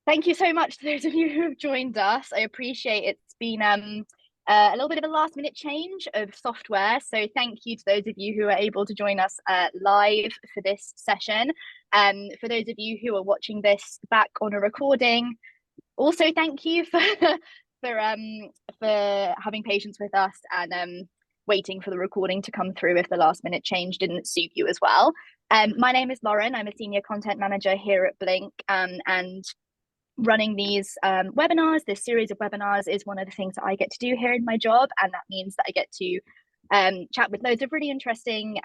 Thank you so much to those of you who have joined us. I appreciate it's been a little bit of a last minute change of software. So thank you to those of you who are able to join us live for this session. For those of you who are watching this back on a recording, also thank you for for having patience with us and waiting for the recording to come through if the last minute change didn't suit you as well. My name is Lauren. I'm a senior content manager here at Blink, and running these webinars, this series of webinars, is one of the things that I get to do here in my job, and that means that I get to chat with loads of really interesting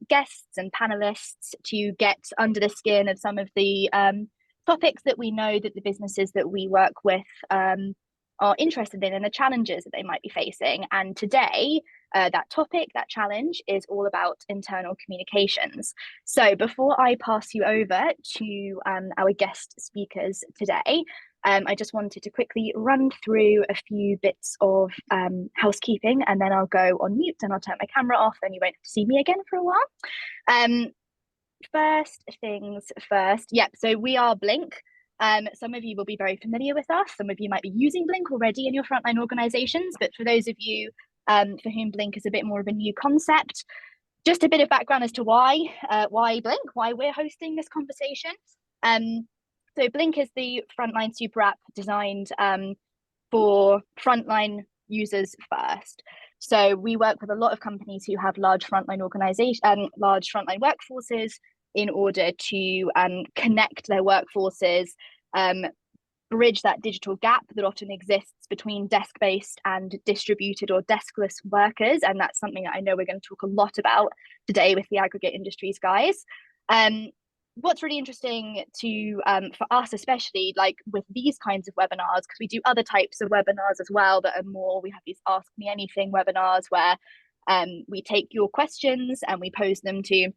guests and panelists to get under the skin of some of the topics that we know that the businesses that we work with are interested in and the challenges that they might be facing. And today, that topic, that challenge, is all about internal communications. So before I pass you over to our guest speakers today, I just wanted to quickly run through a few bits of housekeeping, and then I'll go on mute and I'll turn my camera off and you won't have to see me again for a while. First things first. Yep, so we are Blink. Some of you will be very familiar with us. Some of you might be using Blink already in your frontline organizations, but for those of you for whom Blink is a bit more of a new concept, just a bit of background as to why Blink, why we're hosting this conversation. So Blink is the frontline super app designed for frontline users first. So we work with a lot of companies who have large frontline large frontline workforces in order to connect their workforces, bridge that digital gap that often exists between desk-based and distributed or deskless workers. And that's something that I know we're going to talk a lot about today with the Aggregate Industries guys. What's really interesting to for us, especially like with these kinds of webinars, because we do other types of webinars as well that are more, we have these Ask Me Anything webinars where we take your questions and we pose them to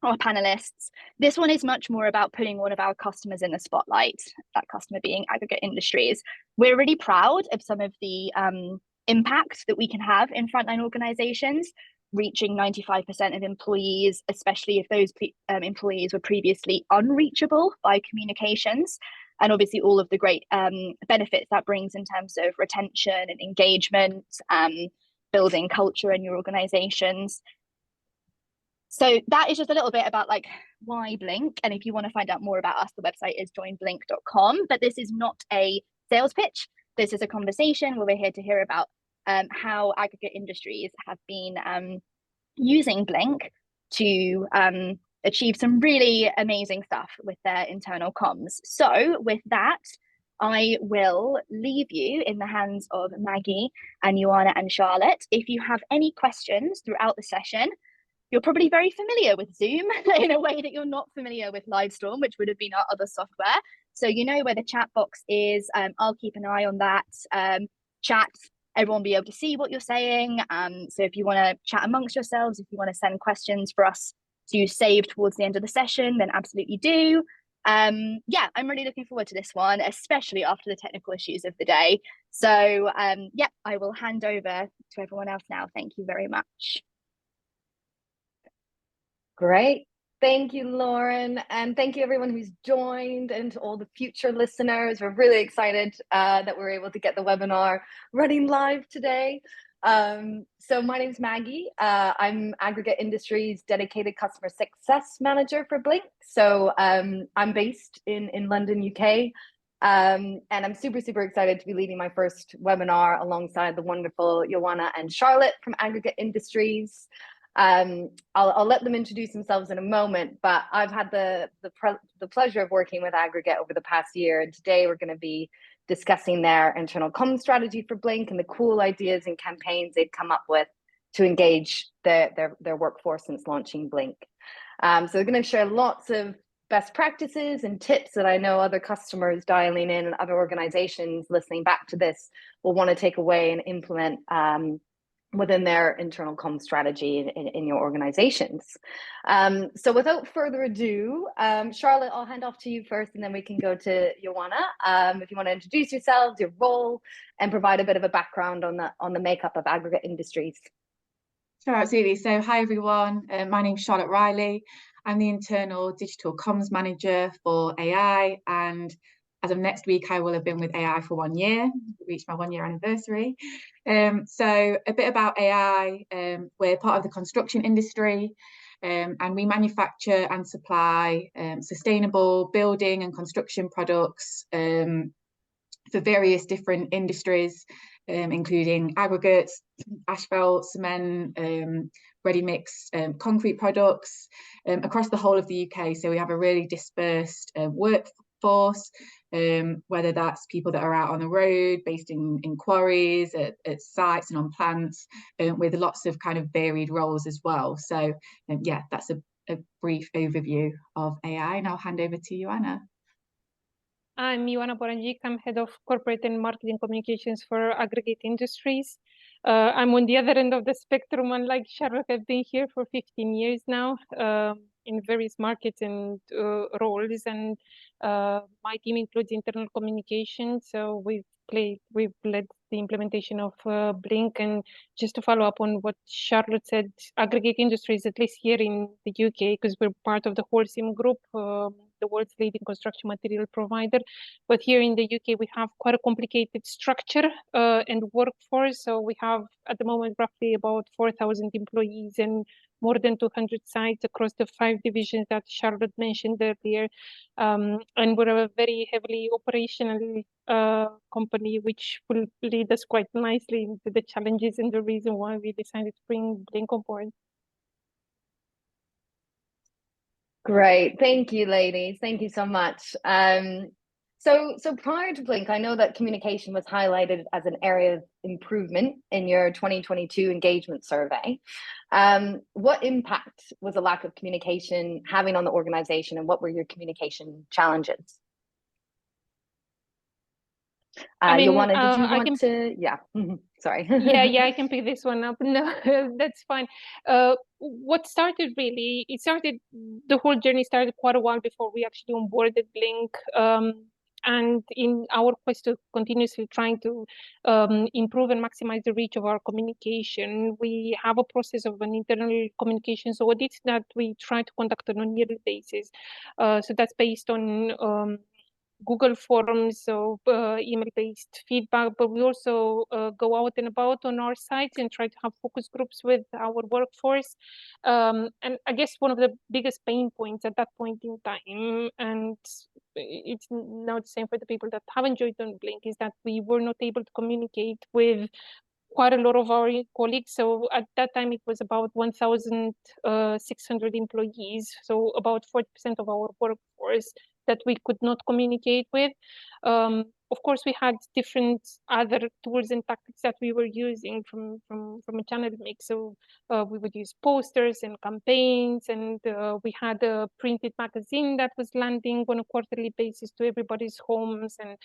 our panelists. This one is much more about putting one of our customers in the spotlight, that customer being Aggregate Industries. We're really proud of some of the impact that we can have in frontline organizations, reaching 95% of employees, especially if those employees were previously unreachable by communications, and obviously all of the great benefits that brings in terms of retention and engagement, building culture in your organizations. So that is just a little bit about like why Blink. And if you want to find out more about us, the website is joinblink.com. But this is not a sales pitch. This is a conversation where we're here to hear about how Aggregate Industries have been using Blink to achieve some really amazing stuff with their internal comms. So with that, I will leave you in the hands of Maggie and Joanna and Charlotte. If you have any questions throughout the session, you're probably very familiar with Zoom in a way that you're not familiar with Livestorm, which would have been our other software. So you know where the chat box is. I'll keep an eye on that chat. Everyone will be able to see what you're saying. So if you want to chat amongst yourselves, if you want to send questions for us to save towards the end of the session, then absolutely do. Yeah, I'm really looking forward to this one, especially after the technical issues of the day. So yeah, I will hand over to everyone else now. Thank you very much. Great. Thank you, Lauren. And thank you everyone who's joined and to all the future listeners. We're really excited that we're able to get the webinar running live today. So my name's Maggie. I'm Aggregate Industries dedicated customer success manager for Blink. So I'm based in London, UK. And I'm super excited to be leading my first webinar alongside the wonderful Joanna and Charlotte from Aggregate Industries. I'll let them introduce themselves in a moment, but I've had the pleasure of working with Aggregate over the past year, and today we're going to be discussing their internal comms strategy for Blink and the cool ideas and campaigns they've come up with to engage their workforce since launching Blink. So we're going to share lots of best practices and tips that I know other customers dialing in and other organizations listening back to this will want to take away and implement within their internal comm strategy in your organizations. So without further ado, Charlotte, I'll hand off to you first, and then we can go to Joanna. If you want to introduce yourselves, your role, and provide a bit of a background on the makeup of Aggregate Industries. Sure, absolutely. So hi everyone, my name's Charlotte Riley. I'm the internal digital comms manager for AI and as of next week, I will have been with AI for 1 year, reached my 1 year anniversary. So a bit about AI. We're part of the construction industry, and we manufacture and supply sustainable building and construction products for various different industries, including aggregates, asphalt, cement, ready-mix concrete products across the whole of the UK. So we have a really dispersed workforce, whether that's people that are out on the road, based in quarries, at sites and on plants, with lots of kind of varied roles as well. So yeah, that's a brief overview of AI, and I'll hand over to you, Anna. I'm Ioana Borangic. I'm head of corporate and marketing communications for Aggregate Industries. I'm on the other end of the spectrum. Unlike Charlotte, I've been here for 15 years now in various markets and roles. And my team includes internal communication. So we've led the implementation of Blink. And just to follow up on what Charlotte said, Aggregate Industries, at least here in the UK, because we're part of the Holcim Group, the world's leading construction material provider. But here in the UK, we have quite a complicated structure and workforce. So we have at the moment roughly about 4,000 employees and more than 200 sites across the 5 divisions that Charlotte mentioned earlier. And we're a very heavily operational company, which will lead us quite nicely into the challenges and the reason why we decided to bring Blink on board. Great. Thank you, ladies. Thank you so much. So prior to Blink, I know that communication was highlighted as an area of improvement in your 2022 engagement survey. What impact was a lack of communication having on the organization, and what were your communication challenges? Ioana, did you want to? Yeah, sorry. yeah, I can pick this one up. No, that's fine. What started really, the whole journey started quite a while before we actually onboarded Blink. And in our quest to continuously trying to improve and maximize the reach of our communication, we have a process of an internal communications audit that we try to conduct on a yearly basis. So that's based on Google Forms, so email-based feedback, but we also go out and about on our sites and try to have focus groups with our workforce. And I guess one of the biggest pain points at that point in time, and it's now the same for the people that haven't joined on Blink, is that we were not able to communicate with quite a lot of our colleagues. So at that time, it was about 1,600 employees, so about 40% of our workforce that we could not communicate with. Of course, we had different other tools and tactics that we were using from a channel mix. So we would use posters and campaigns, and we had a printed magazine that was landing on a quarterly basis to everybody's homes. And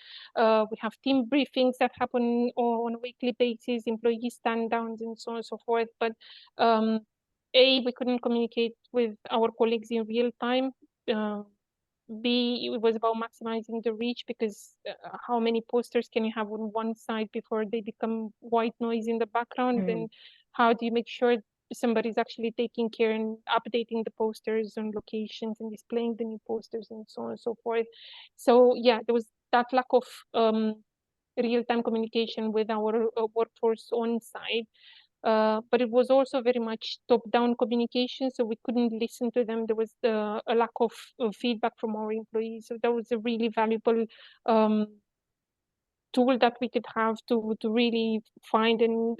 we have team briefings that happen on a weekly basis, employee stand downs, and so on and so forth. But we couldn't communicate with our colleagues in real time. B, it was about maximizing the reach, because how many posters can you have on one side before they become white noise in the background? And how do you make sure somebody's actually taking care and updating the posters on locations and displaying the new posters and so on and so forth? So yeah, there was that lack of real-time communication with our workforce on site. But it was also very much top-down communication, so we couldn't listen to them. There was a lack of feedback from our employees. So that was a really valuable tool that we could have to really find and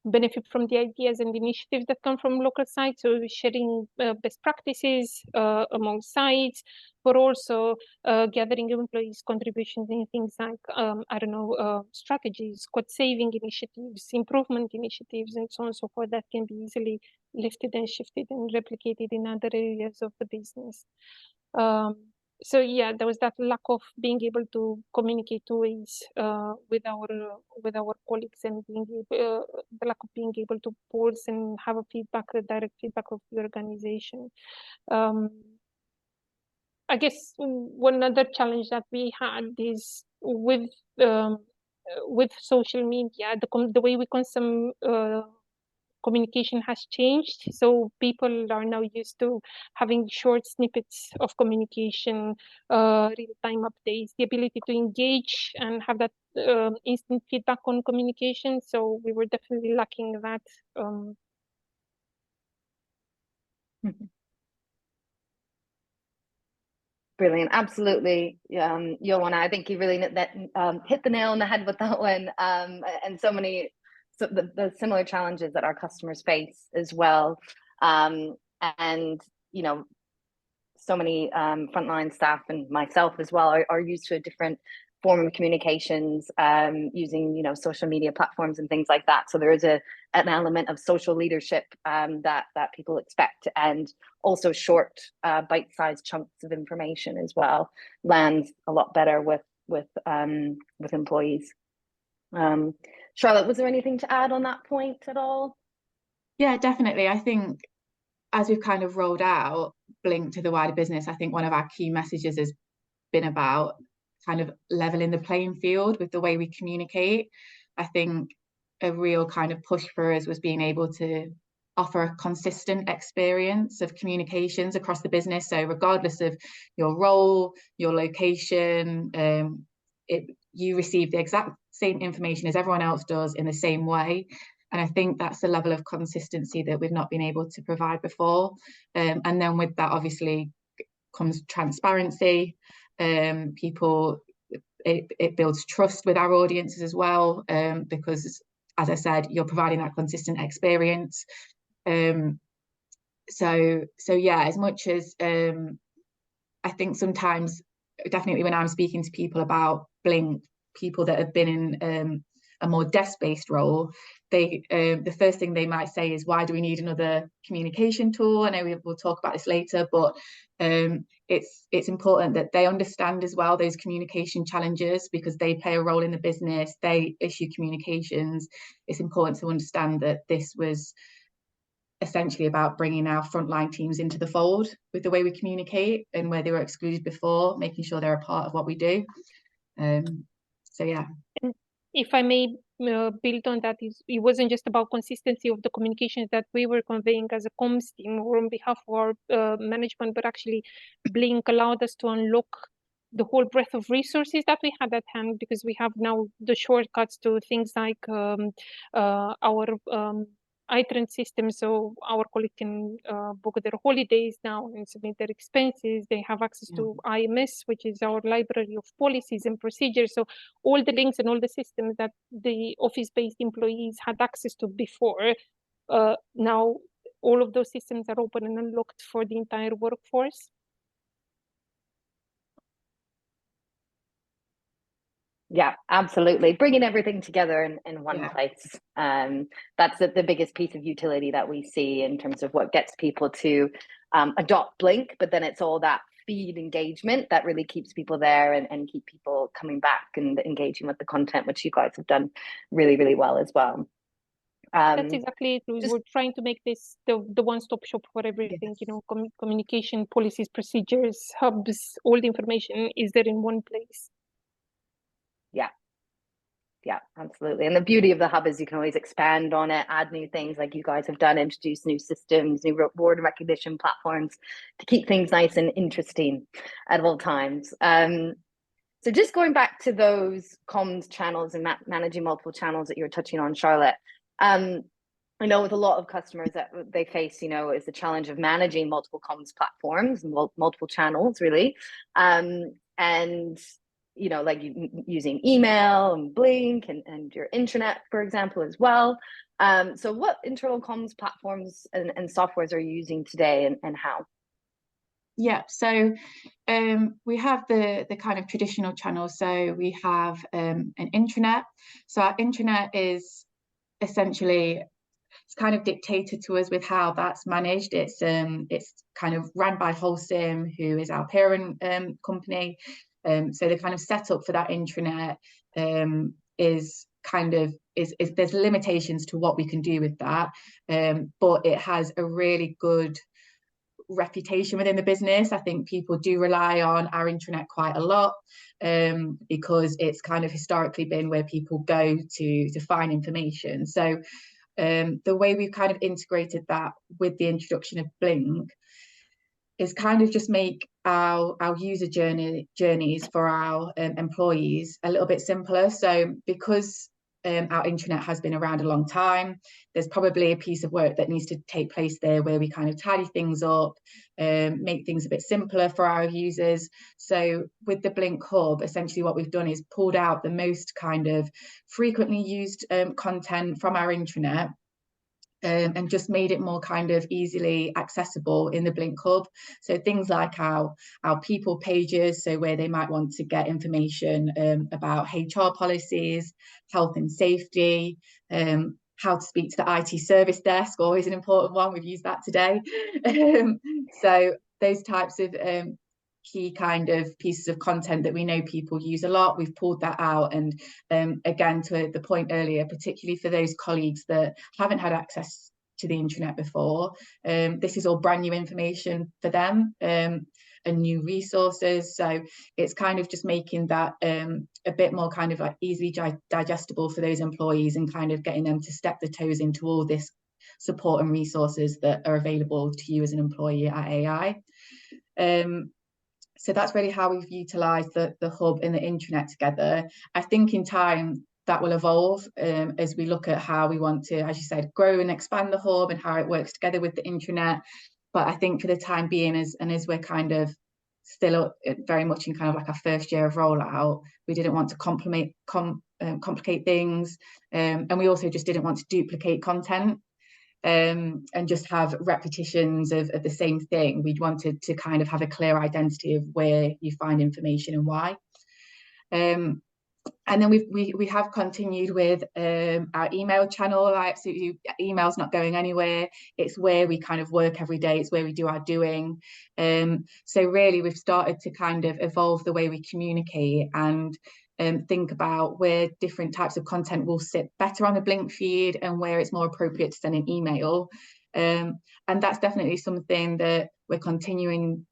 benefit from the ideas and initiatives that come from local sites. So sharing best practices among sites, but also gathering employees' contributions in things like, strategies, cost saving initiatives, improvement initiatives, and so on and so forth, that can be easily lifted and shifted and replicated in other areas of the business. So yeah, there was that lack of being able to communicate two ways with our colleagues, and the lack of being able to pulse and have a direct feedback of the organization. I guess one other challenge that we had is with social media, the way we consume communication has changed. So people are now used to having short snippets of communication, real-time updates, the ability to engage and have that instant feedback on communication. So we were definitely lacking that. Brilliant, absolutely. Joanna, I think you really hit the nail on the head with that one. And so many, the similar challenges that our customers face as well. And you know, so many frontline staff and myself as well are used to a different form of communications, using, you know, social media platforms and things like that. So there is an element of social leadership that people expect, and also short bite-sized chunks of information as well lands a lot better with employees. Charlotte, was there anything to add on that point at all? Yeah, definitely. I think as we've kind of rolled out Blink to the wider business, I think one of our key messages has been about kind of leveling the playing field with the way we communicate. I think a real kind of push for us was being able to offer a consistent experience of communications across the business. So regardless of your role, your location, you receive the exact same information as everyone else does in the same way. And I think that's the level of consistency that we've not been able to provide before. And then with that, obviously, comes transparency. It builds trust with our audiences as well, because, as I said, you're providing that consistent experience. So yeah, as much as I think sometimes, definitely when I'm speaking to people about Blink, people that have been in a more desk-based role, the first thing they might say is, why do we need another communication tool? I know we'll talk about this later, but it's important that they understand as well those communication challenges, because they play a role in the business, they issue communications. It's important to understand that this was essentially about bringing our frontline teams into the fold with the way we communicate, and where they were excluded before, making sure they're a part of what we do. So yeah. And if I may build on that, it wasn't just about consistency of the communications that we were conveying as a comms team or on behalf of our management, but actually Blink allowed us to unlock the whole breadth of resources that we had at hand, because we have now the shortcuts to things like our iTrend system. So our colleagues can book their holidays now and submit their expenses. They have access to IMS, which is our library of policies and procedures. So all the links and all the systems that the office-based employees had access to before, now all of those systems are open and unlocked for the entire workforce. Yeah, absolutely. Bringing everything together in one place. That's the biggest piece of utility that we see in terms of what gets people to adopt Blink, but then it's all that feed engagement that really keeps people there and keep people coming back and engaging with the content, which you guys have done really, really well as well. That's exactly it. We're trying to make this the one-stop shop for everything, you know, communication, policies, procedures, hubs, all the information is there in one place. Yeah, absolutely. And the beauty of the hub is you can always expand on it, add new things like you guys have done, introduce new systems, new reward recognition platforms to keep things nice and interesting at all times. So just going back to those comms channels and managing multiple channels that you were touching on, Charlotte, I know with a lot of customers that they face, you know, is the challenge of managing multiple comms platforms and multiple channels, really. And you know, like using email and Blink and your intranet, for example, as well. So what internal comms platforms and softwares are you using today, and how? Yeah, so we have the kind of traditional channels. So we have an intranet. So our intranet is essentially, it's kind of dictated to us with how that's managed. It's kind of run by Holcim, who is our parent company. So the kind of setup for that intranet is there's limitations to what we can do with that, but it has a really good reputation within the business. I think people do rely on our intranet quite a lot, because it's kind of historically been where people go to find information. So the way we've kind of integrated that with the introduction of Blink is kind of just make our user journeys for our employees a little bit simpler. So because our intranet has been around a long time, there's probably a piece of work that needs to take place there where we kind of tidy things up, make things a bit simpler for our users. So with the Blink Hub, essentially what we've done is pulled out the most kind of frequently used content from our intranet, and just made it more kind of easily accessible in the Blink Hub. So things like our people pages, so where they might want to get information about HR policies, health and safety, how to speak to the IT service desk, always an important one, we've used that today. So those types of key kind of pieces of content that we know people use a lot, we've pulled that out. And again, to the point earlier, particularly for those colleagues that haven't had access to the intranet before, this is all brand new information for them, and new resources. So it's kind of just making that a bit more kind of like easily digestible for those employees, and kind of getting them to step their toes into all this support and resources that are available to you as an employee at AI. So that's really how we've utilised the hub and the intranet together. I think in time that will evolve as we look at how we want to, as you said, grow and expand the hub and how it works together with the intranet. But I think for the time being, as we're kind of still very much in kind of like our first year of rollout, we didn't want to complicate things, and we also just didn't want to duplicate content. And just have repetitions of the same thing. We wanted to kind of have a clear identity of where you find information and why. And then we have continued with our email channel. Absolutely, email's not going anywhere. It's where we kind of work every day. It's where we do our doing. So really, we've started to kind of evolve the way we communicate and think about where different types of content will sit better on the Blink feed and where it's more appropriate to send an email. And that's definitely something that we're continuing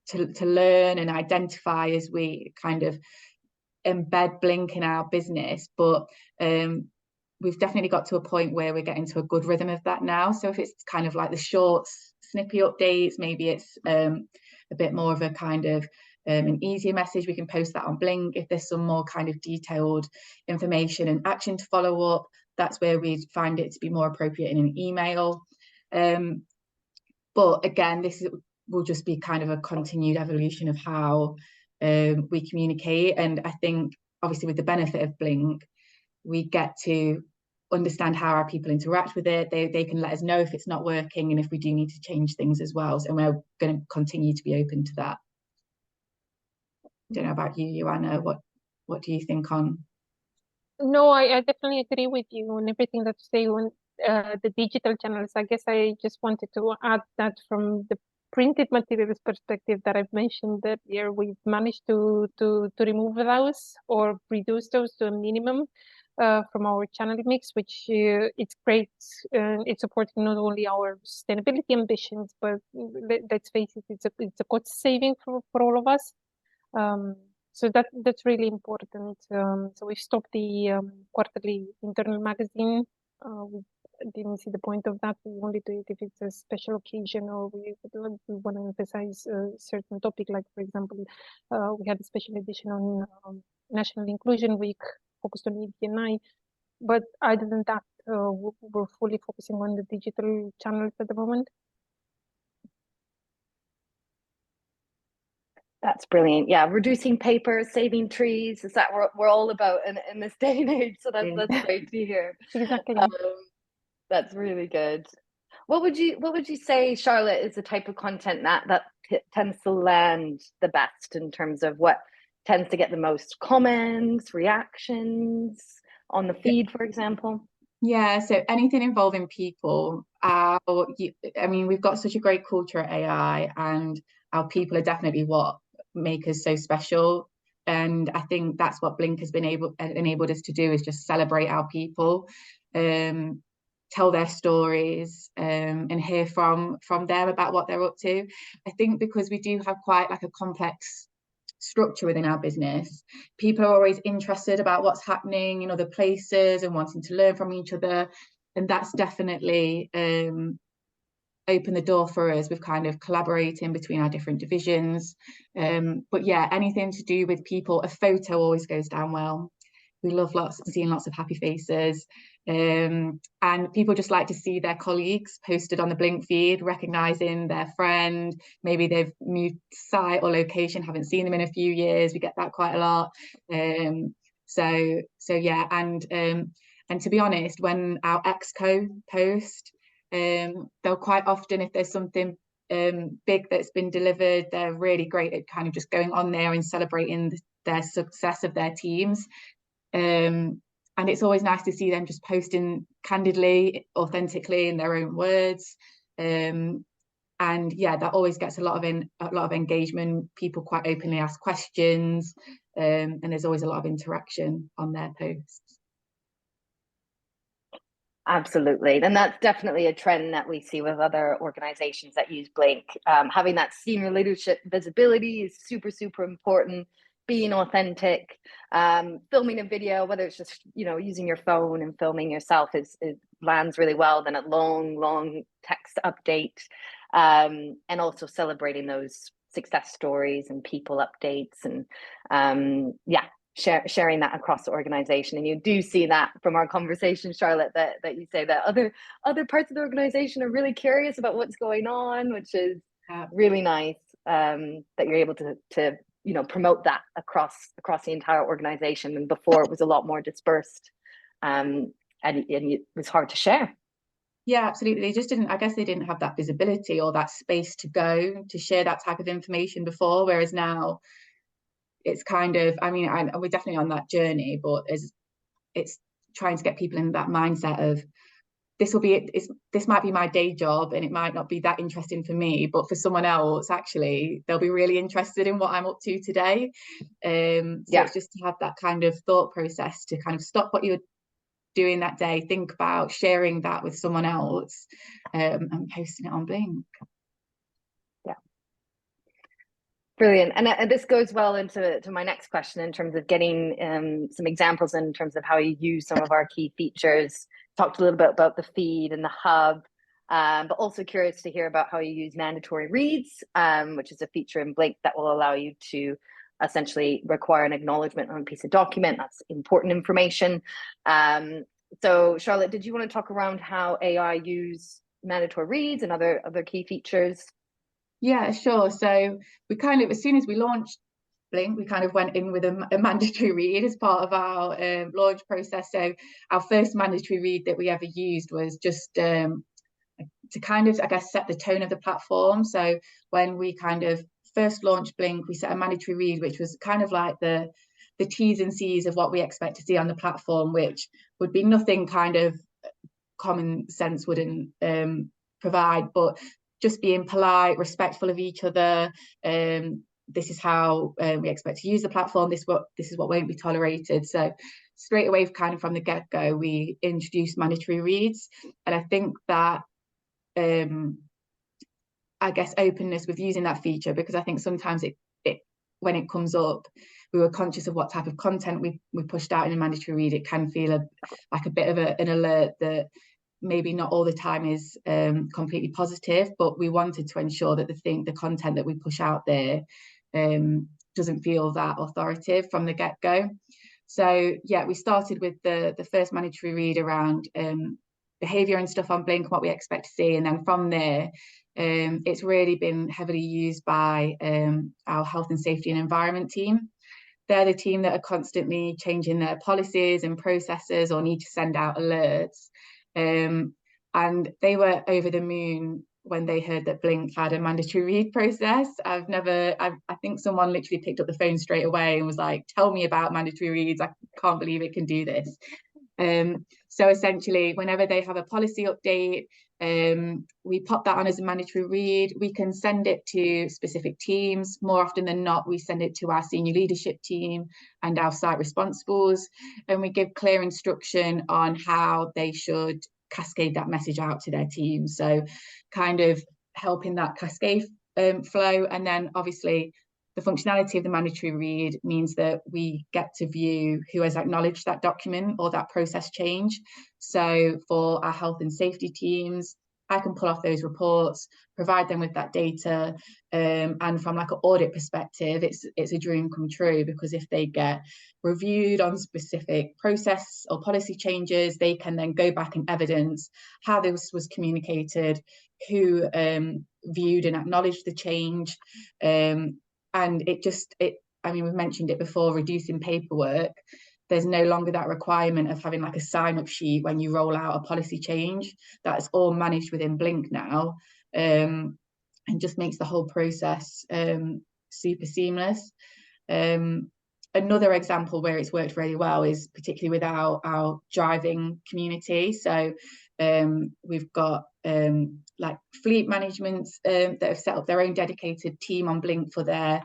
to learn and identify as we kind of embed Blink in our business. But we've definitely got to a point where we're getting to a good rhythm of that now. So if it's kind of like the short, snippy updates, maybe it's a bit more of a kind of an easier message, we can post that on Blink. If there's some more kind of detailed information and action to follow up, that's where we find it to be more appropriate in an email. But again, will just be kind of a continued evolution of how we communicate. And I think obviously with the benefit of Blink, we get to understand how our people interact with it. They can let us know if it's not working and if we do need to change things as well. So we're going to continue to be open to that. I don't know about you, Joanna, what do you think on? No, I definitely agree with you on everything that you say on the digital channels. I guess I just wanted to add that from the printed materials perspective that I've mentioned earlier, we've managed to remove those or reduce those to a minimum from our channel mix, which it's great. It's supporting not only our sustainability ambitions, but let's face it, it's a cost saving for all of us. So that's really important. So we've stopped the quarterly internal magazine. We didn't see the point of that. We only do it if it's a special occasion or we want to emphasize a certain topic. Like, for example, we had a special edition on National Inclusion Week focused on ED&I. But other than that, we're fully focusing on the digital channels at the moment. That's brilliant. Yeah, reducing paper, saving trees, is that what we're all about in this day and age. So that's great to hear. Exactly. That's really good. What would you say, Charlotte, is the type of content that tends to land the best in terms of what tends to get the most comments, reactions on the feed, for example? Yeah, so anything involving people. I mean, we've got such a great culture at AI, and our people are definitely what make us so special. And I think that's what Blink has enabled us to do, is just celebrate our people, tell their stories, and hear from them about what they're up to. I think because we do have quite like a complex structure within our business, people are always interested about what's happening in other places and wanting to learn from each other. that's definitely opened the door for us with kind of collaborating between our different divisions. But yeah, anything to do with people, a photo always goes down well. We love seeing lots of happy faces, and people just like to see their colleagues posted on the Blink feed, recognizing their friend. Maybe they've moved site or location, haven't seen them in a few years. We get that quite a lot. So yeah, and to be honest, when our exco post, they'll quite often, if there's something big that's been delivered, they're really great at kind of just going on there and celebrating their success of their teams. And it's always nice to see them just posting candidly, authentically, in their own words. And yeah, that always gets a lot of engagement. People quite openly ask questions, and there's always a lot of interaction on their posts. Absolutely. And that's definitely a trend that we see with other organizations that use Blink. Having that senior leadership visibility is super, super important. Being authentic, filming a video, whether it's just, using your phone and filming yourself, it lands really well. Then a long text update, and also celebrating those success stories and people updates, and sharing that across the organization. And you do see that from our conversation, Charlotte, that you say that other parts of the organization are really curious about what's going on, which is really nice, that you're able to promote that across the entire organization. And before it was a lot more dispersed, and it was hard to share. Yeah, absolutely. I guess they didn't have that visibility or that space to go to share that type of information before, whereas now it's kind of, we're definitely on that journey, but it's trying to get people in that mindset of this might be my day job and it might not be that interesting for me, but for someone else, actually, they'll be really interested in what I'm up to today. It's just to have that kind of thought process to kind of stop what you're doing that day, think about sharing that with someone else, and posting it on Blink. Brilliant. And this goes well into my next question in terms of getting some examples in terms of how you use some of our key features. Talked a little bit about the feed and the hub, but also curious to hear about how you use mandatory reads, which is a feature in Blink that will allow you to essentially require an acknowledgement on a piece of document. That's important information. So Charlotte, did you want to talk around how AI use mandatory reads and other key features? Yeah, sure. So we kind of, as soon as we launched Blink, we kind of went in with a mandatory read as part of our launch process. So our first mandatory read that we ever used was just to kind of, I guess, set the tone of the platform. So when we kind of first launched Blink, we set a mandatory read, which was kind of like the T's and C's of what we expect to see on the platform, which would be nothing kind of common sense wouldn't provide, but just being polite, respectful of each other. This is how we expect to use the platform. This is what won't be tolerated. So straight away, kind of from the get-go, we introduced mandatory reads, and I think that I guess openness with using that feature, because I think sometimes it when it comes up, we were conscious of what type of content we pushed out in a mandatory read. It can feel like a bit of an alert that maybe not all the time is completely positive, but we wanted to ensure that the content that we push out there doesn't feel that authoritative from the get-go. So yeah, we started with the first mandatory read around behavior and stuff on Blink, what we expect to see, and then from there it's really been heavily used by our health and safety and environment team. They're the team that are constantly changing their policies and processes or need to send out alerts. And they were over the moon when they heard that Blink had a mandatory read process. I think someone literally picked up the phone straight away and was like, tell me about mandatory reads. I can't believe it can do this. So essentially, whenever they have a policy update, we pop that on as a mandatory read. We can send it to specific teams. More often than not, we send it to our senior leadership team and our site responsibles, and we give clear instruction on how they should cascade that message out to their team. So kind of helping that cascade flow, and then obviously the functionality of the mandatory read means that we get to view who has acknowledged that document or that process change. So for our health and safety teams, I can pull off those reports, provide them with that data, and from like an audit perspective, it's a dream come true, because if they get reviewed on specific process or policy changes, they can then go back and evidence how this was communicated, who viewed and acknowledged the change, and I mean, we've mentioned it before, reducing paperwork. There's no longer that requirement of having like a sign-up sheet when you roll out a policy change. That's all managed within Blink now, and just makes the whole process super seamless. Another example where it's worked really well is particularly with our driving community. So we've got like fleet management that have set up their own dedicated team on Blink for their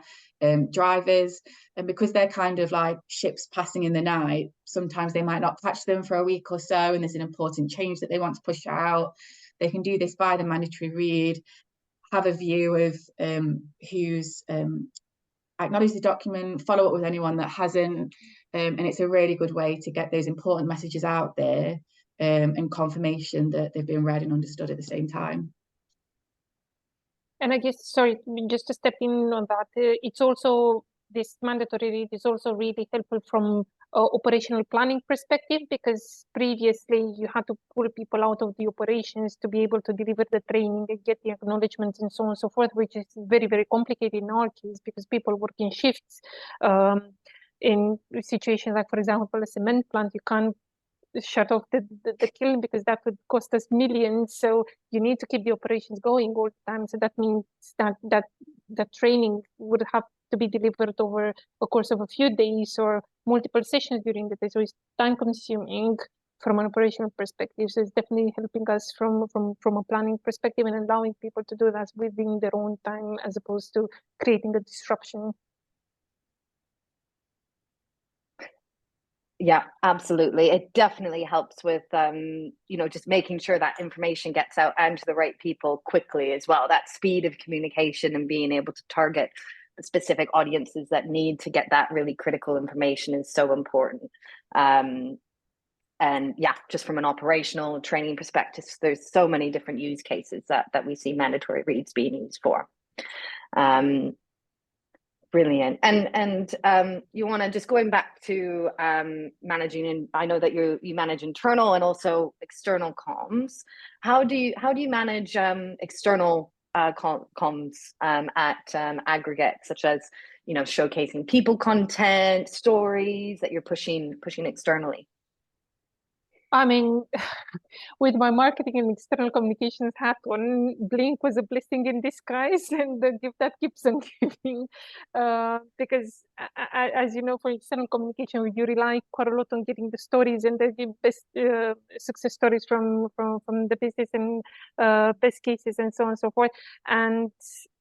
drivers, and because they're kind of like ships passing in the night, sometimes they might not catch them for a week or so, and there's an important change that they want to push out. They can do this by the mandatory read, have a view of who's acknowledged the document, follow up with anyone that hasn't, and it's a really good way to get those important messages out there, and confirmation that they've been read and understood at the same time. And I guess, sorry, just to step in on that, it's also, this mandatory read is also really helpful from operational planning perspective, because previously you had to pull people out of the operations to be able to deliver the training and get the acknowledgements and so on and so forth, which is very, very complicated in our case, because people work in shifts. In situations like, for example, a cement plant, you can't shut off the kiln because that would cost us millions. So you need to keep the operations going all the time. So that means that training would have to be delivered over a course of a few days or multiple sessions during the day. So it's time consuming from an operational perspective. So it's definitely helping us from a planning perspective and allowing people to do that within their own time, as opposed to creating a disruption. Yeah, absolutely. It definitely helps with, just making sure that information gets out and to the right people quickly as well. That speed of communication and being able to target the specific audiences that need to get that really critical information is so important. And yeah, just from an operational training perspective, there's so many different use cases that we see mandatory reads being used for. Brilliant. And you want to just going back to managing, and I know that you manage internal and also external comms. How do you manage external comms at Aggregate, such as showcasing people content, stories that you're pushing externally? I mean, with my marketing and external communications hat on, Blink was a blessing in disguise, and the gift that keeps on giving. Because, as you know, for external communication, you rely quite a lot on getting the stories and the best success stories from the business and best cases and so on and so forth. And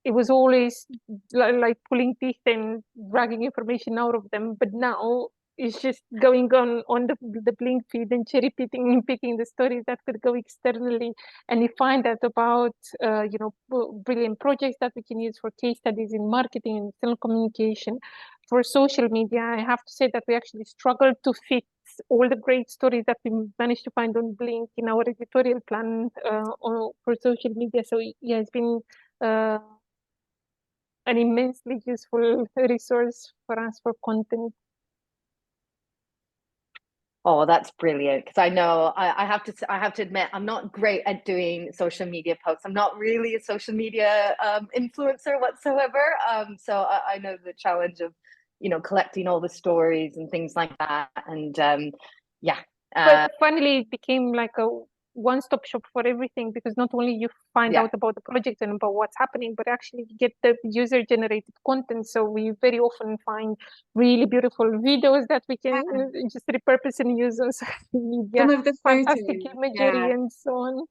it was always like pulling teeth and dragging information out of them. But now it's just going on the Blink feed and cherry picking the stories that could go externally, and you find out about brilliant projects that we can use for case studies in marketing and external communication. For social media, I have to say that we actually struggled to fit all the great stories that we managed to find on Blink in our editorial plan for social media. So yeah, it's been an immensely useful resource for us for content. Oh, that's brilliant. Because I know I have to admit, I'm not great at doing social media posts. I'm not really a social media influencer whatsoever. So I know the challenge of, collecting all the stories and things like that. And yeah. But finally, it became like a one-stop shop for everything, because not only you find out about the project and about what's happening, but actually you get the user-generated content. So we very often find really beautiful videos that we can just repurpose and use on social media. Some of the fantastic photos, imagery and so on.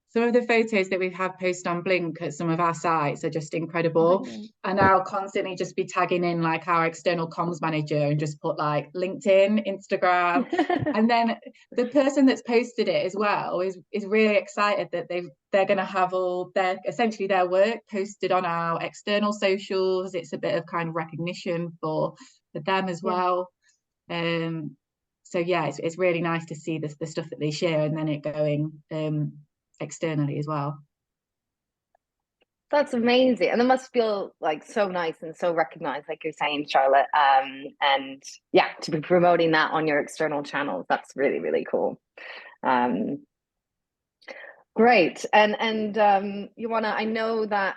some of the photos that we've had posted on Blink at some of our sites are just incredible. Brilliant. And I'll constantly just be tagging in like our external comms manager and just put like LinkedIn, Instagram. And then the person that's posted it as well is really excited that they're going to have all their essentially their work posted on our external socials. It's a bit of kind of recognition for them as well. So yeah, it's really nice to see the stuff that they share and then it going externally as well. That's amazing. And it must feel like so nice and so recognized, like you're saying, Charlotte. And yeah, to be promoting that on your external channels, that's really, really cool. Great. And Ioana, I know that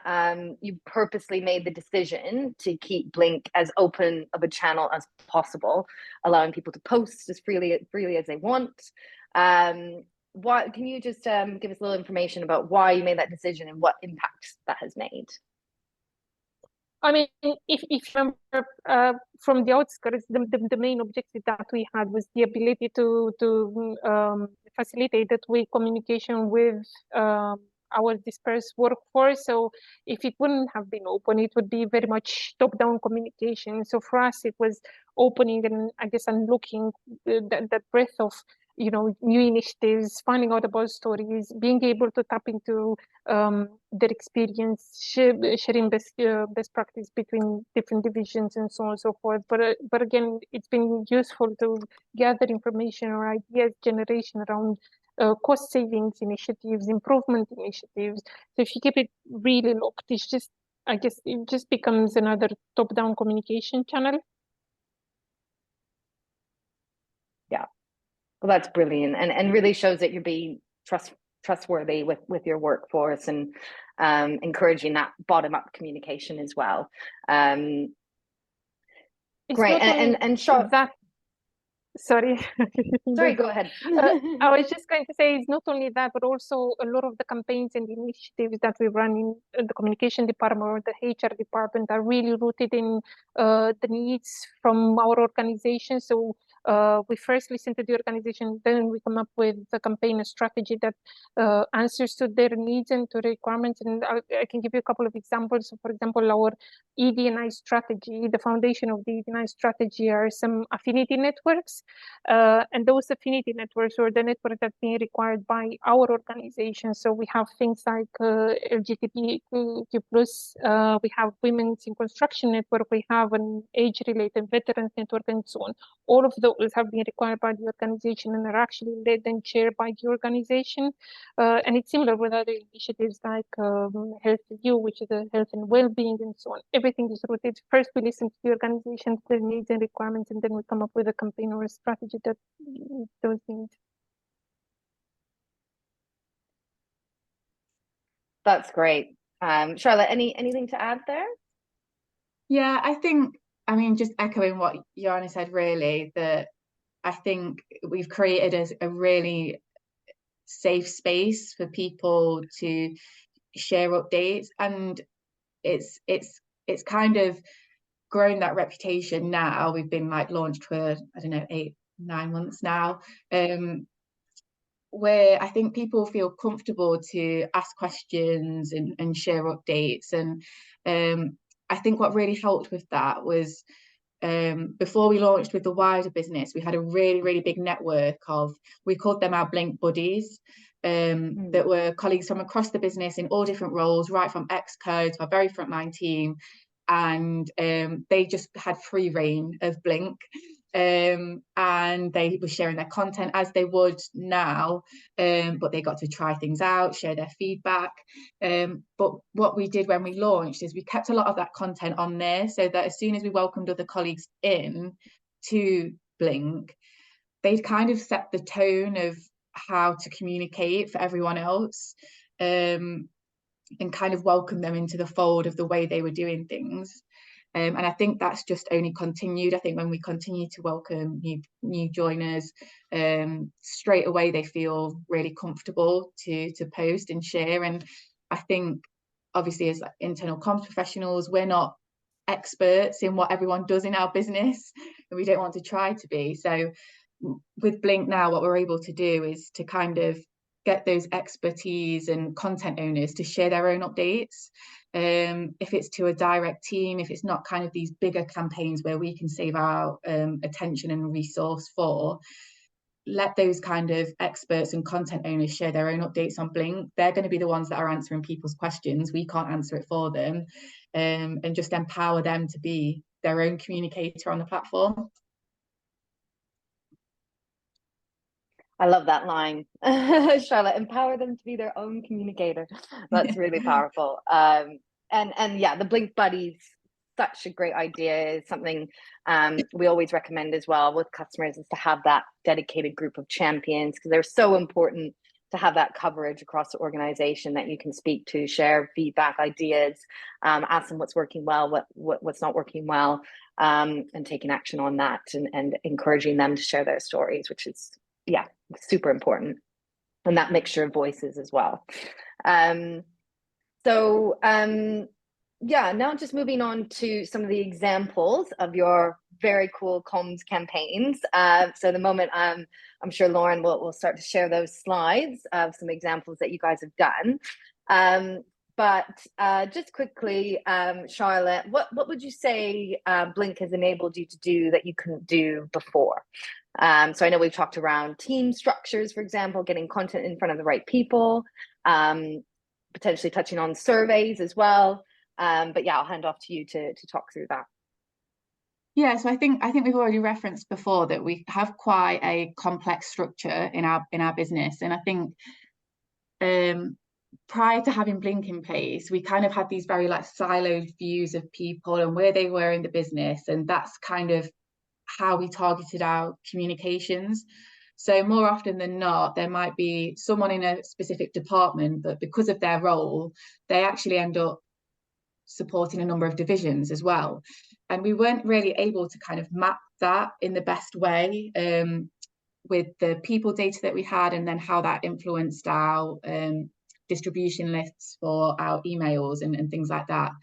you purposely made the decision to keep Blink as open of a channel as possible, allowing people to post as freely as they want. What can you just give us a little information about why you made that decision and what impact that has made? I mean, if you remember from the outskirts, the main objective that we had was the ability to facilitate that way communication with our dispersed workforce. So if it wouldn't have been open, it would be very much top-down communication. So for us, it was opening and I guess unlocking that breadth of new initiatives, finding out about stories, being able to tap into their experience, sharing best practice between different divisions and so on and so forth. But again, it's been useful to gather information or ideas generation around cost savings initiatives, improvement initiatives. So if you keep it really locked, I guess it just becomes another top-down communication channel. Yeah. Well, that's brilliant, and really shows that you're being trustworthy with your workforce and encouraging that bottom-up communication as well. Great, and Charlotte. Sorry. Sorry, go ahead. I was just going to say it's not only that, but also a lot of the campaigns and initiatives that we run in the communication department or the HR department are really rooted in the needs from our organization. So we first listen to the organization, then we come up with a campaign, a strategy that answers to their needs and to requirements. And I can give you a couple of examples. So for example, our ED&I strategy, the foundation of the ED&I strategy are some affinity networks. And those affinity networks or the network that's being required by our organization. So we have things like LGBTQ+, we have Women's in Construction network, we have an age-related veterans network, and so on. All of those have been required by the organization and are actually led and chaired by the organization. And it's similar with other initiatives like Health to You, which is a health and well-being, and so on. Everything is rooted. First, we listen to the organization, their needs and requirements, and then we come up with a campaign or a strategy that those needs. That's great. Charlotte, anything to add there? Yeah, I mean, just echoing what Ioana said, really, that I think we've created a really safe space for people to share updates, and it's kind of grown that reputation now. We've been like launched for, I don't know, 8-9 months now, where I think people feel comfortable to ask questions and share updates. And I think what really helped with that was before we launched with the wider business, we had a really big network of, we called them our Blink buddies, that were colleagues from across the business in all different roles, right from Exco to our very frontline team. And they just had free reign of Blink. And they were sharing their content as they would now, but they got to try things out, share their feedback. But what we did when we launched is we kept a lot of that content on there, so that as soon as we welcomed other colleagues in to Blink, they'd kind of set the tone of how to communicate for everyone else, and kind of welcome them into the fold of the way they were doing things. And I think that's just only continued. I think when we continue to welcome new joiners, straight away they feel really comfortable to post and share. And I think obviously as internal comms professionals, we're not experts in what everyone does in our business, and we don't want to try to be. So with Blink now, what we're able to do is to kind of get those expertise and content owners to share their own updates. If it's to a direct team, if it's not kind of these bigger campaigns where we can save our attention and resource for, let those kind of experts and content owners share their own updates on Blink. They're going to be the ones that are answering people's questions. We can't answer it for them, and just empower them to be their own communicator on the platform. I love that line. Charlotte, empower them to be their own communicator. That's really powerful. And yeah, the Blink Buddies, such a great idea. It's something we always recommend as well with customers, is to have that dedicated group of champions, because they're so important to have that coverage across the organization that you can speak to, share feedback, ideas, ask them what's working well, what's not working well, and taking action on that, and encouraging them to share their stories, which is, yeah, super important. And that mixture of voices as well. Yeah, now just moving on to some of the examples of your very cool comms campaigns. So the moment I'm sure Lauren will start to share those slides of some examples that you guys have done. But just quickly, Charlotte, what would you say Blink has enabled you to do that you couldn't do before? So I know we've talked around team structures, for example, getting content in front of the right people, potentially touching on surveys as well. But yeah, I'll hand off to you to talk through that. Yeah, so I think we've already referenced before that we have quite a complex structure in our business, and I think prior to having Blink in place, we kind of had these very like siloed views of people and where they were in the business, and that's kind of how we targeted our communications. So more often than not, there might be someone in a specific department, but because of their role, they actually end up supporting a number of divisions as well. And we weren't really able to kind of map that in the best way with the people data that we had, and then how that influenced our distribution lists for our emails and things like that.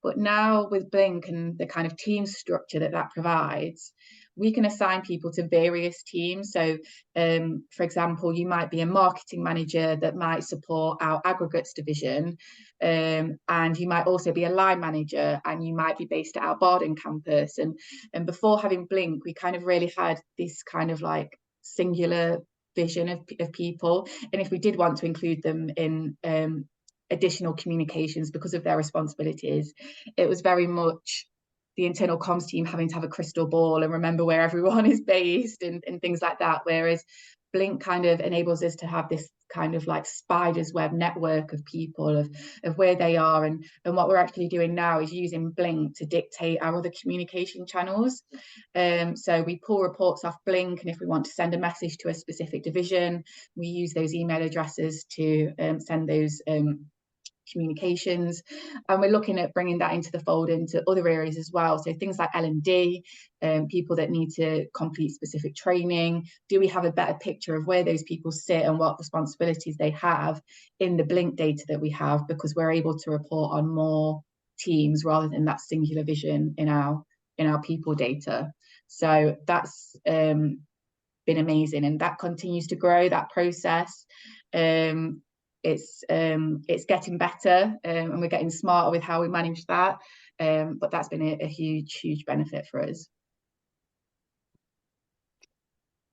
But now with Blink and the kind of team structure that provides, we can assign people to various teams. So, for example, you might be a marketing manager that might support our aggregates division, and you might also be a line manager, and you might be based at our Bardon campus. And before having Blink, we kind of really had this kind of like singular vision of people. And if we did want to include them in additional communications because of their responsibilities, it was very much the internal comms team having to have a crystal ball and remember where everyone is based and things like that, whereas Blink kind of enables us to have this kind of like spider's web network of people, of where they are, and what we're actually doing now is using Blink to dictate our other communication channels. So we pull reports off Blink, and if we want to send a message to a specific division, we use those email addresses to send those communications, and we're looking at bringing that into the fold into other areas as well. So things like L&D, people that need to complete specific training. Do we have a better picture of where those people sit and what responsibilities they have in the Blink data that we have, because we're able to report on more teams rather than that singular vision in our people data. So that's been amazing, and that continues to grow, that process. It's getting better, and we're getting smarter with how we manage that, but that's been a huge benefit for us.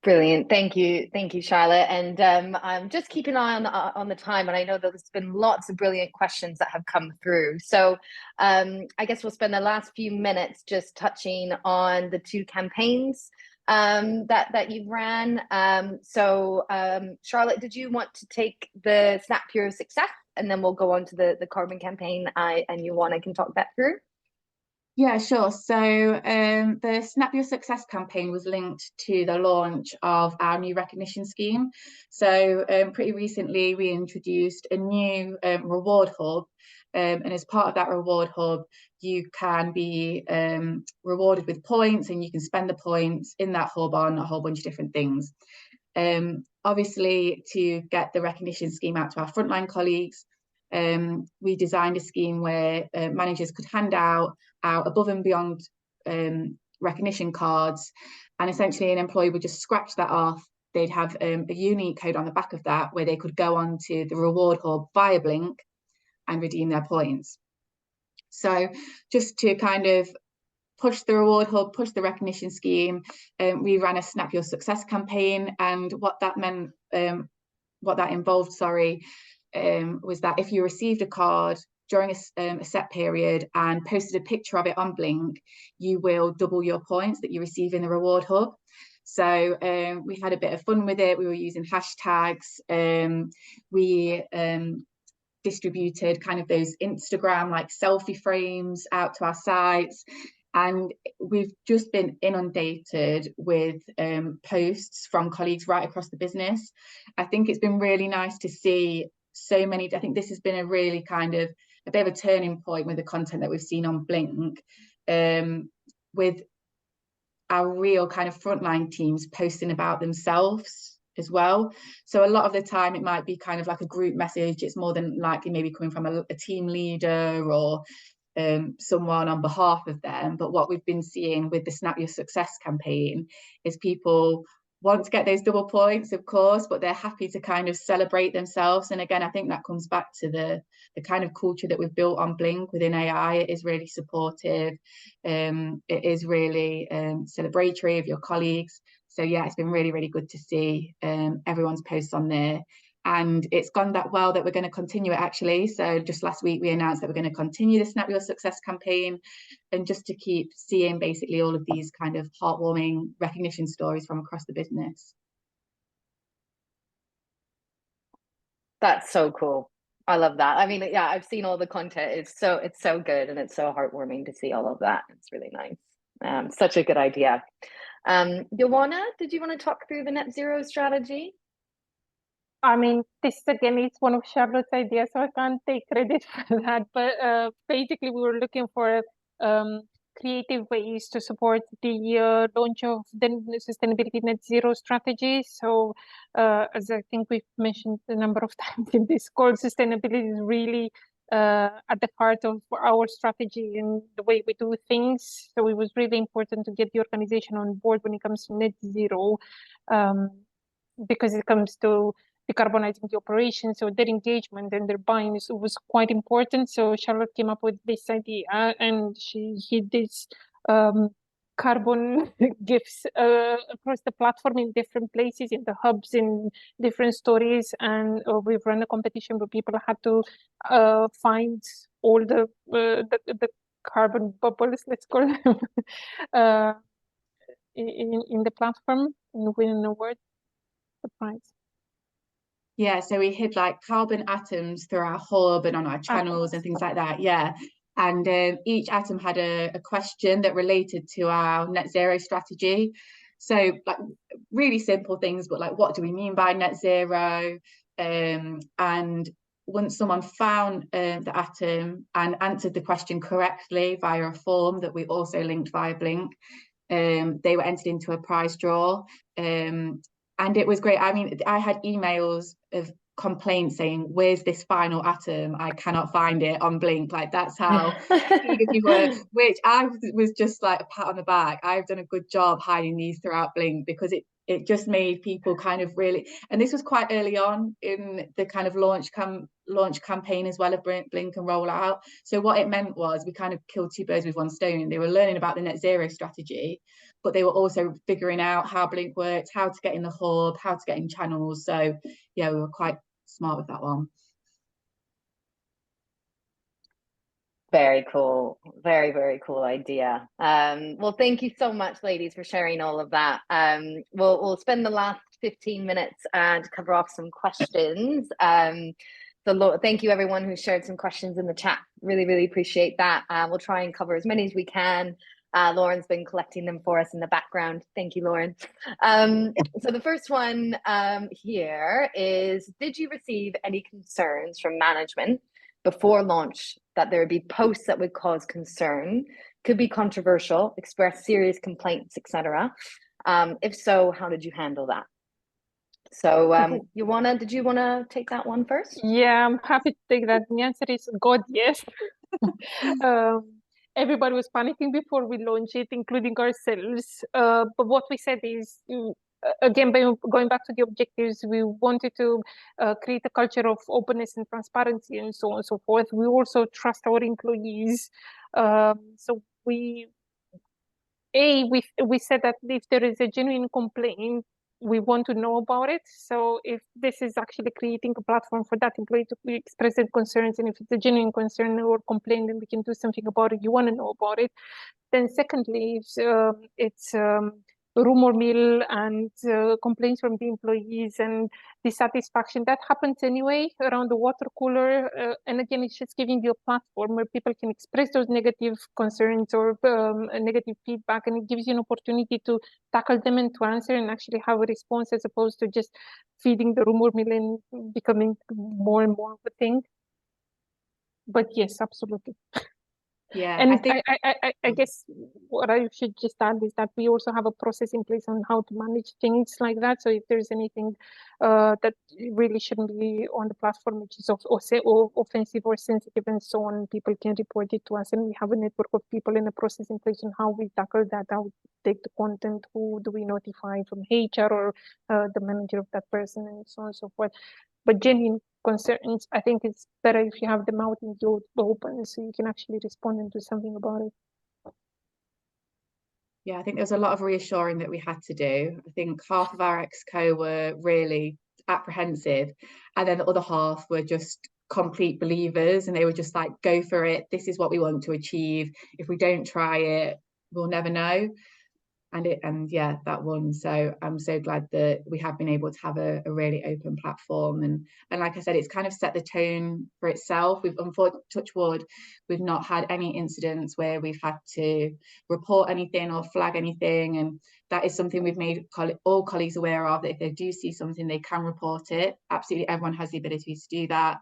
Brilliant. Thank you, Charlotte. And I'm just keeping an eye on the time, and I know that there's been lots of brilliant questions that have come through. So I guess we'll spend the last few minutes just touching on the two campaigns that you've ran. Charlotte, did you want to take the Snap Your Success, and then we'll go on to the carbon campaign, and I can talk that through? Yeah, sure. So the Snap Your Success campaign was linked to the launch of our new recognition scheme. So pretty recently we introduced a new reward hub, and as part of that reward hub, you can be rewarded with points, and you can spend the points in that hub on a whole bunch of different things. Obviously, to get the recognition scheme out to our frontline colleagues, we designed a scheme where managers could hand out our above and beyond recognition cards, and essentially an employee would just scratch that off they'd have a unique code on the back of that where they could go on to the reward hub via Blink and redeem their points. So just to kind of push the reward hub, push the recognition scheme, we ran a Snap Your Success campaign, and what that meant, what that involved, was that if you received a card during a set period and posted a picture of it on Blink, you will double your points that you receive in the reward hub. So we had a bit of fun with it. We were using hashtags. We distributed kind of those Instagram like selfie frames out to our sites. And we've just been inundated with posts from colleagues right across the business. I think it's been really nice to see so many. I think this has been a really kind of a bit of a turning point with the content that we've seen on Blink, with our real kind of frontline teams posting about themselves as well. So a lot of the time it might be kind of like a group message. It's more than likely maybe coming from a team leader or someone on behalf of them. But what we've been seeing with the Snap Your Success campaign is people want to get those double points, of course, but they're happy to kind of celebrate themselves. And again, I think that comes back to the kind of culture that we've built on Blink within AI. It is really supportive. It is really celebratory of your colleagues. So yeah, it's been really, really good to see everyone's posts on there. And it's gone that well that we're going to continue it, actually. So just last week, we announced that we're going to continue the Snap Your Success campaign, and just to keep seeing basically all of these kind of heartwarming recognition stories from across the business. That's so cool. I love that. I mean, yeah, I've seen all the content. It's so good, and it's so heartwarming to see all of that. It's really nice. Such a good idea. Ioana, did you want to talk through the net zero strategy? I mean, this again is one of Charlotte's ideas, so I can't take credit for that. But basically, we were looking for creative ways to support the launch of the sustainability net zero strategy. So, as I think we've mentioned a number of times in this call, sustainability is really at the heart of our strategy and the way we do things. So it was really important to get the organization on board when it comes to net zero, because it comes to decarbonizing the operation, so their engagement and their buy-in was quite important. So Charlotte came up with this idea, and she hid this carbon gifts across the platform in different places, in the hubs, in different stories, and we've run a competition where people had to find all the carbon bubbles, let's call them, in the platform, and win an award, the prize. Yeah, so we hid like carbon atoms through our hub and on our channels and things like that. Yeah, and each atom had a question that related to our net zero strategy. So like really simple things, but like, what do we mean by net zero? And once someone found the atom and answered the question correctly via a form that we also linked via Blink, they were entered into a prize draw. And it was great. I mean, I had emails of complaints saying, where's this final atom? I cannot find it on Blink. Like, that's how eager people were, which I was just like a pat on the back. I've done a good job hiding these throughout Blink, because it just made people kind of really, and this was quite early on in the kind of launch campaign as well of Blink and rollout. So what it meant was we kind of killed two birds with one stone. They were learning about the net zero strategy, but they were also figuring out how Blink worked, how to get in the hub, how to get in channels. So yeah, we were quite smart with that one. Very cool. Very, very cool idea. Well, thank you so much, ladies, for sharing all of that. We'll spend the last 15 minutes to cover off some questions. So thank you everyone who shared some questions in the chat. Really, really appreciate that. We'll try and cover as many as we can. Lauren's been collecting them for us in the background. Thank you, Lauren. So the first one here is, did you receive any concerns from management before launch that there would be posts that would cause concern, could be controversial, express serious complaints, etc.? If so, how did you handle that? So Ioana, did you want to take that one first? Yeah, I'm happy to take that. The answer is God, yes. Everybody was panicking before we launched it, including ourselves. But what we said is, again, by going back to the objectives, we wanted to create a culture of openness and transparency and so on and so forth. We also trust our employees. So we said that if there is a genuine complaint, we want to know about it. So if this is actually creating a platform for that employee to express their concerns, and if it's a genuine concern or complaint, then we can do something about it. You want to know about it. Then secondly, it's rumor mill and complaints from the employees and dissatisfaction. That happens anyway around the water cooler. And again, it's just giving you a platform where people can express those negative concerns or negative feedback, and it gives you an opportunity to tackle them and to answer and actually have a response, as opposed to just feeding the rumor mill and becoming more and more of a thing. But yes, absolutely. Yeah, and I think I guess what I should just add is that we also have a process in place on how to manage things like that. So if there's anything that really shouldn't be on the platform, which is offensive or sensitive and so on, people can report it to us, and we have a network of people in a process in place on how we tackle that, how we take the content, who do we notify from HR or the manager of that person, and so on and so forth. But genuine concerns, I think it's better if you have them out in the open, so you can actually respond and do something about it. Yeah, I think there's a lot of reassuring that we had to do. I think half of our exco were really apprehensive, and then the other half were just complete believers, and they were just like, go for it. This is what we want to achieve. If we don't try it, we'll never know. And yeah, that won. So I'm so glad that we have been able to have a really open platform, and like I said, it's kind of set the tone for itself. We've, unfortunately, touch wood, we've not had any incidents where we've had to report anything or flag anything, and that is something we've made all colleagues aware of, that if they do see something, they can report it. Absolutely, everyone has the ability to do that.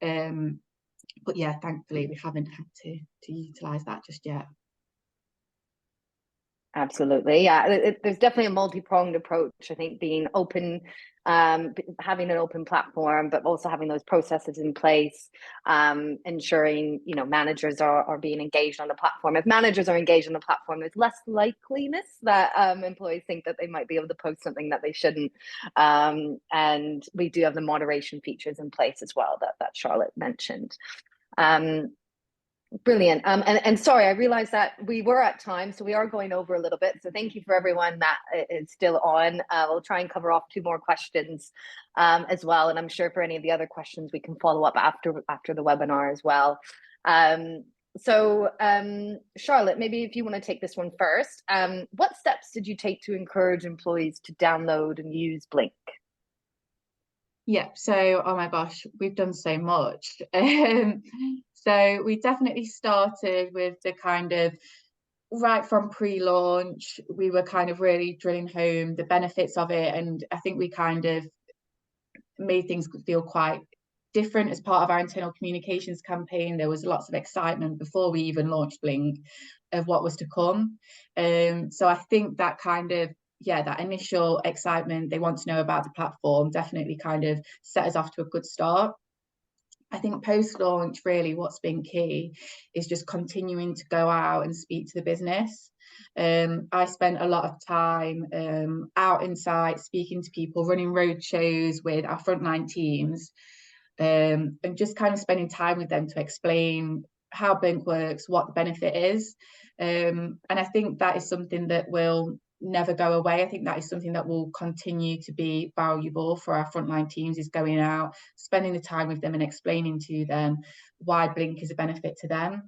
But yeah, thankfully we haven't had to utilize that just yet. Absolutely. Yeah, there's definitely a multi-pronged approach. I think being open, having an open platform, but also having those processes in place, ensuring, managers are being engaged on the platform. If managers are engaged on the platform, there's less likeliness that employees think that they might be able to post something that they shouldn't. And we do have the moderation features in place as well that Charlotte mentioned. Brilliant. And sorry, I realized that we were at time, so we are going over a little bit. So thank you for everyone that is still on. We'll try and cover off 2 more questions as well. And I'm sure for any of the other questions, we can follow up after the webinar as well. So Charlotte, maybe if you want to take this one first, what steps did you take to encourage employees to download and use Blink? Yeah, so oh my gosh, we've done so much. So we definitely started with the kind of right from pre-launch, we were kind of really drilling home the benefits of it, and I think we kind of made things feel quite different as part of our internal communications campaign. There was lots of excitement before we even launched Blink of what was to come. So I think that kind of, yeah, that initial excitement, they want to know about the platform, definitely kind of set us off to a good start. I think post-launch, really what's been key is just continuing to go out and speak to the business. I spent a lot of time out in site, speaking to people, running road shows with our frontline teams, and just kind of spending time with them to explain how Blink works, what the benefit is. And I think that is something that will never go away. I think that is something that will continue to be valuable for our frontline teams, is going out, spending the time with them and explaining to them why Blink is a benefit to them.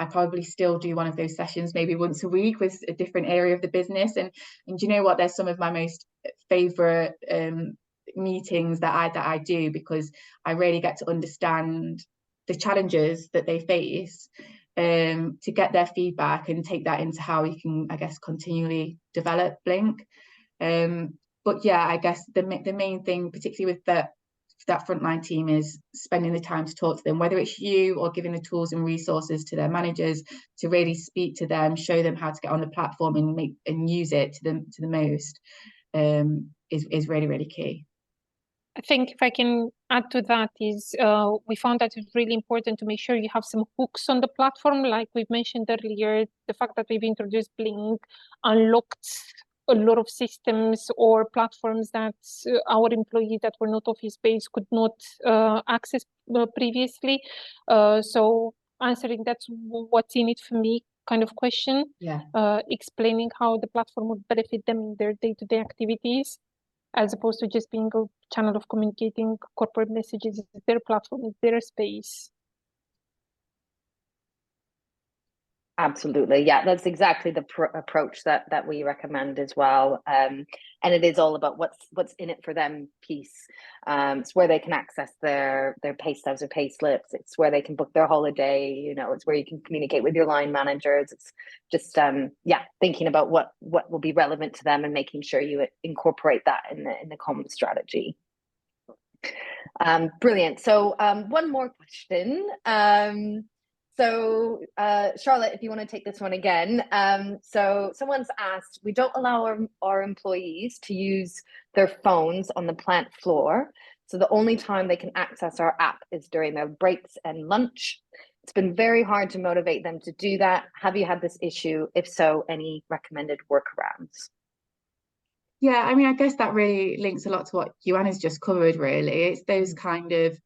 I probably still do one of those sessions maybe once a week with a different area of the business, and you know what, there's some of my most favorite meetings that I do, because I really get to understand the challenges that they face, to get their feedback and take that into how we can, I guess, continually develop Blink. But yeah, I guess the main thing, particularly with that frontline team, is spending the time to talk to them, whether it's you or giving the tools and resources to their managers to really speak to them, show them how to get on the platform and use it to the most, is really, really key. I think if I can add to that is we found that it's really important to make sure you have some hooks on the platform. Like we've mentioned earlier, the fact that we've introduced Blink unlocked a lot of systems or platforms that our employees that were not office-based could not access previously. So answering that's what's in it for me kind of question. Yeah. Explaining how the platform would benefit them in their day-to-day activities, as opposed to just being a channel of communicating corporate messages. It's their platform, it's their space. Absolutely. Yeah, that's exactly the approach that we recommend as well. And it is all about what's in it for them piece. It's where they can access their pay stubs or pay slips. It's where they can book their holiday. You know, it's where you can communicate with your line managers. It's just thinking about what will be relevant to them and making sure you incorporate that in the common strategy. Brilliant. So one more question. So Charlotte, if you want to take this one again. So someone's asked, we don't allow our employees to use their phones on the plant floor. So the only time they can access our app is during their breaks and lunch. It's been very hard to motivate them to do that. Have you had this issue? If so, any recommended workarounds? Yeah, I mean, I guess that really links a lot to what Joanna's just covered, really. It's those kind of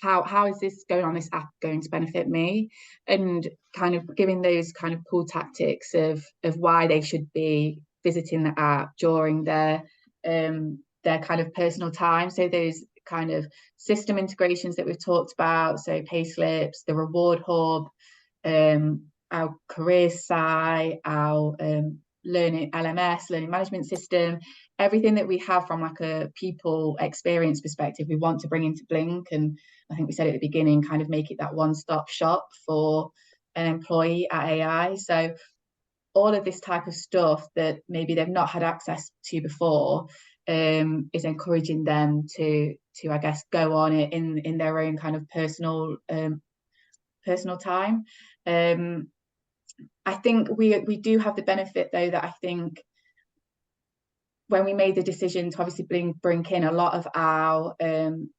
how is this this app going to benefit me, and kind of giving those kind of pull tactics of why they should be visiting the app during their kind of personal time. So those kind of system integrations that we've talked about, so payslips, the reward hub, our career site, our learning LMS, learning management system, everything that we have from like a people experience perspective, we want to bring into Blink. And I think we said at the beginning, kind of make it that one-stop shop for an employee at AI. So all of this type of stuff that maybe they've not had access to before is encouraging them to I guess go on it in their own kind of personal time. I think we do have the benefit though that I think when we made the decision to obviously bring in, a lot of our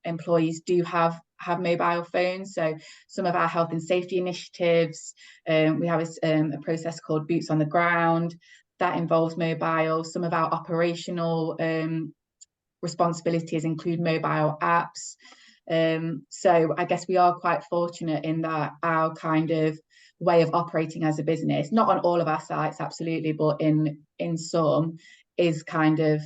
employees do have mobile phones. So some of our health and safety initiatives, we have a process called Boots on the Ground that involves mobile. Some of our operational responsibilities include mobile apps. So I guess we are quite fortunate in that our kind of way of operating as a business, not on all of our sites, absolutely, but in some, is kind of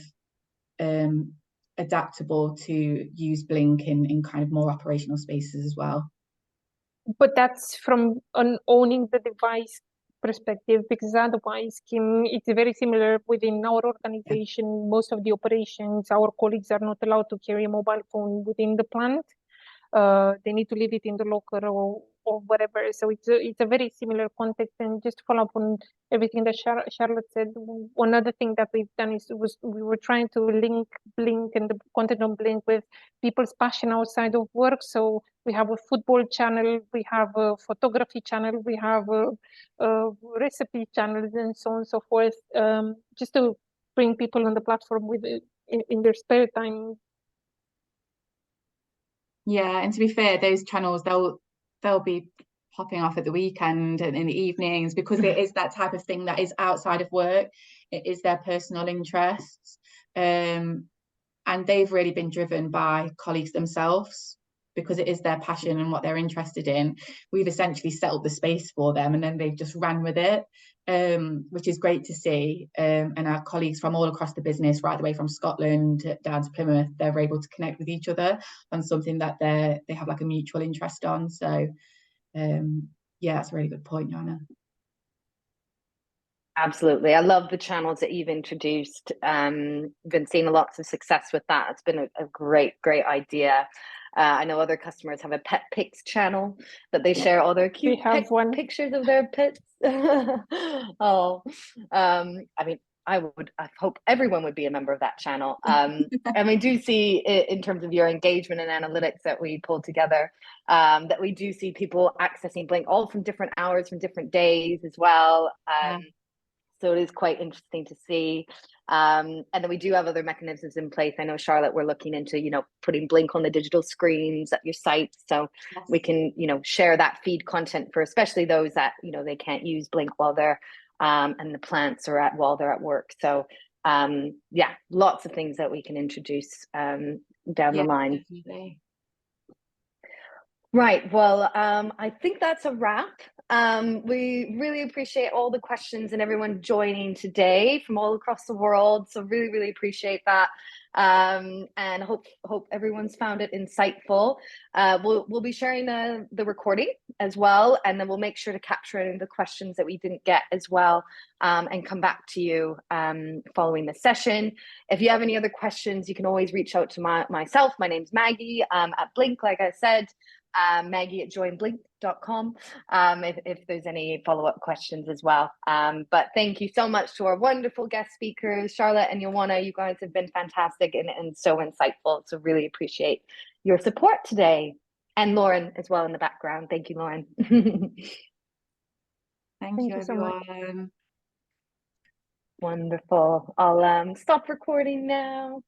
adaptable to use Blink in kind of more operational spaces as well. But that's from an owning the device perspective, because otherwise, Kim, it's very similar within our organization. Yeah. Most of the operations, our colleagues are not allowed to carry a mobile phone within the plant. They need to leave it in the locker or whatever. So it's a very similar context. And just to follow up on everything that Charlotte said, one other thing that we've done we were trying to link Blink and the content on Blink with people's passion outside of work. So we have a football channel, we have a photography channel, we have a recipe channel, and so on and so forth, just to bring people on the platform with in their spare time. Yeah, and to be fair, those channels they'll be popping off at the weekend and in the evenings, because it is that type of thing that is outside of work. It is their personal interests, and they've really been driven by colleagues themselves, because it is their passion and what they're interested in. We've essentially settled the space for them, and then they've just ran with it, which is great to see. And our colleagues from all across the business, right the way from Scotland down to Plymouth, they're able to connect with each other on something that they have like a mutual interest on. So yeah, that's a really good point, Joanna. Absolutely. I love the channels that you've introduced. Been seeing lots of success with that. It's been a great idea. I know other customers have a pet pics channel that they share all their cute pictures of their pets. Oh, I mean, I hope everyone would be a member of that channel. And we do see in terms of your engagement and analytics that we pulled together, that we do see people accessing Blink all from different hours, from different days as well. So it is quite interesting to see. And then we do have other mechanisms in place. I know, Charlotte, we're looking into, putting Blink on the digital screens at your site. So yes, we can, share that feed content for especially those that, they can't use Blink while they're and the plants are while they're at work. So yeah, lots of things that we can introduce down the line. Definitely. Right. Well, I think that's a wrap. We really appreciate all the questions and everyone joining today from all across the world. So really, really appreciate that. And hope everyone's found it insightful. We'll be sharing the recording as well, and then we'll make sure to capture any of the questions that we didn't get as well, and come back to you following the session. If you have any other questions, you can always reach out to myself. My name's Maggie at Blink, like I said. Maggie at joinblink.com if there's any follow-up questions as well. But thank you so much to our wonderful guest speakers, Charlotte and Ioana. You guys have been fantastic and so insightful. So really appreciate your support today. And Lauren as well in the background. Thank you, Lauren. Thank you, so much. everyone. Wonderful. I'll stop recording now.